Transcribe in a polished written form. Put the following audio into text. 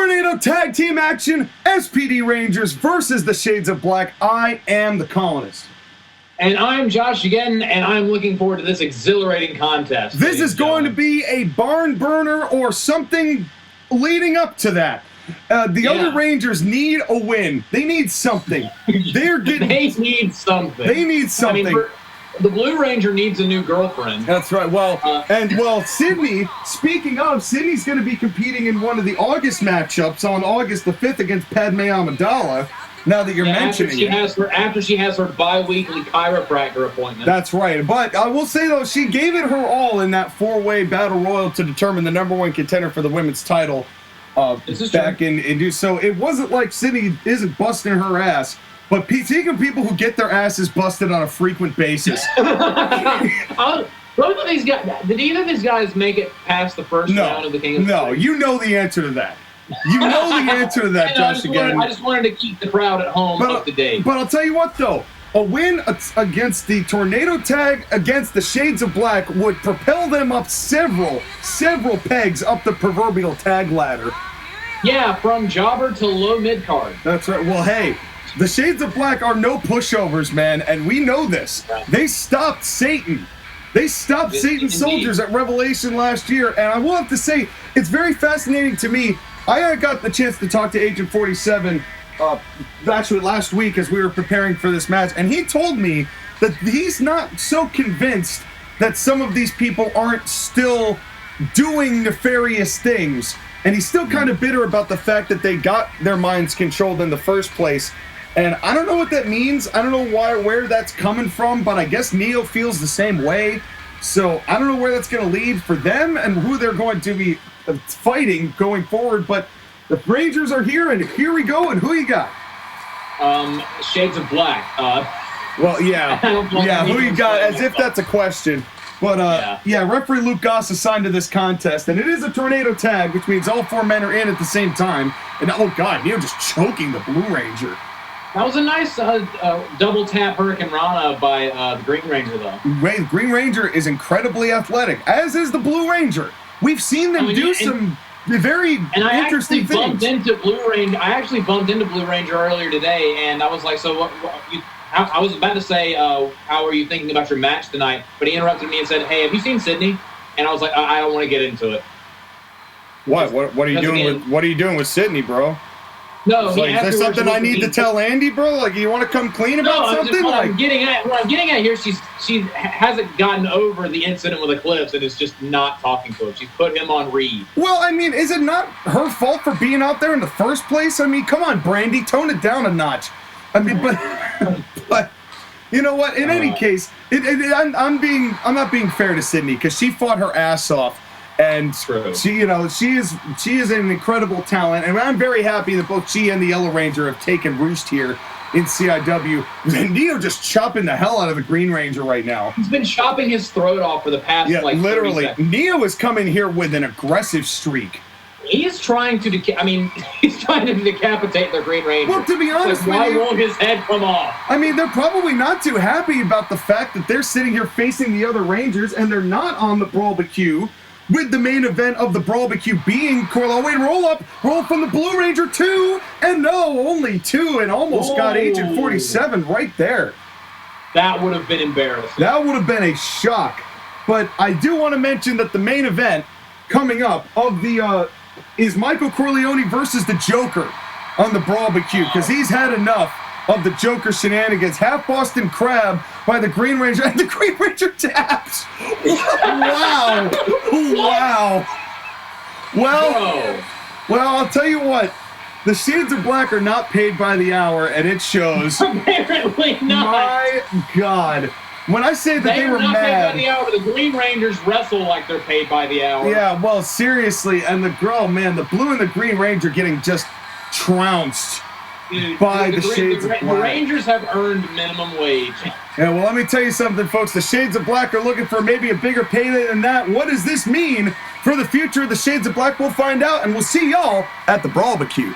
Tornado Tag Team action, SPD Rangers versus the Shades of Black. I am the Colonist. And I'm Josh again, and I'm looking forward to this exhilarating contest. This is going to be a barn burner or something leading up to that. The other Rangers need a win. They need something. They need something. They need something. I mean, the Blue Ranger needs a new girlfriend. That's right. Well, Sydney, speaking of, Sydney's going to be competing in one of the August matchups on August the 5th against Padme Amidala. Now that you're mentioning it. After she has her bi-weekly chiropractor appointment. That's right. But I will say, though, she gave it her all in that four-way battle royal to determine the #1 contender for the women's title back in. So it wasn't like Sydney isn't busting her ass. But speaking of people who get their asses busted on a frequent basis. Both of these guys, did either of these guys make it past the first round of the King of the No, you know the answer to that. You know the answer to that, Josh. I just wanted to keep the crowd at home up to date. But I'll tell you what, though. A win against the Tornado Tag against the Shades of Black would propel them up several pegs up the proverbial tag ladder. Yeah, from jobber to low mid-card. That's right. Well, hey, the Shades of Black are no pushovers, man, and we know this. Yeah. They stopped Satan. They stopped Satan's soldiers at Revelation last year, and I will have to say, it's very fascinating to me. I got the chance to talk to Agent 47 actually last week as we were preparing for this match, and he told me that he's not so convinced that some of these people aren't still doing nefarious things, and he's still kind of bitter about the fact that they got their minds controlled in the first place. And I don't know what that means. I don't know where that's coming from, but I guess Neo feels the same way. So I don't know where that's going to lead for them and who they're going to be fighting going forward. But the Rangers are here, and here we go. And who you got? Shades of Black. Well, yeah. Who you got? As if that's a question. But, referee Luke Goss assigned to this contest, and it is a tornado tag, which means all four men are in at the same time. And, oh, God, Neo just choking the Blue Ranger. That was a nice double tap Hurricane Rana by the Green Ranger, though. The Green Ranger is incredibly athletic, as is the Blue Ranger. We've seen them do some very interesting things. I actually bumped into Blue Ranger earlier today, and I was like, so I was about to say, how are you thinking about your match tonight? But he interrupted me and said, hey, have you seen Sydney? And I was like, I don't want to get into it. What are you doing what are you doing with Sydney, bro? No, is there something I need to tell Andy, bro? Like, you want to come clean about something? What I'm getting at here, she hasn't gotten over the incident with Eclipse and is just not talking to him. She's put him on read. Well, I mean, is it not her fault for being out there in the first place? I mean, come on, Brandy, tone it down a notch. I mean, but you know what? In any case, I'm not being fair to Sydney because she fought her ass off. And she is an incredible talent, and I'm very happy that both she and the Yellow Ranger have taken roost here in CIW. And Neo just chopping the hell out of the Green Ranger right now. He's been chopping his throat off for the past literally. 30 seconds. Neo is coming here with an aggressive streak. He is trying to he's trying to decapitate the Green Ranger. Well, to be honest with you, why won't his head come off? I mean, they're probably not too happy about the fact that they're sitting here facing the other Rangers, and they're not on the Brawl-B-Cue. With the main event of the Brawl-B-Cue being roll from the Blue Ranger 2, and no, only 2, and almost got Agent 47 right there. That would have been embarrassing. That would have been a shock. But I do want to mention that the main event coming up of the is Michael Corleone versus the Joker on the Brawl-B-Cue, because he's had enough of the Joker shenanigans. Half Boston Crab by the Green Ranger, and the Green Ranger taps. Wow. Well, I'll tell you what. The Shades of Black are not paid by the hour, and it shows. Apparently not. My God. When I say that they were not mad. paid by the hour, the Green Rangers wrestle like they're paid by the hour. Yeah, well, seriously, and the Blue and the Green Ranger getting just trounced. By the Shades of Black. The Rangers have earned minimum wage. Yeah, well, let me tell you something, folks. The Shades of Black are looking for maybe a bigger payday than that. What does this mean for the future of the Shades of Black? We'll find out, and we'll see y'all at the Brawl-B-Cue.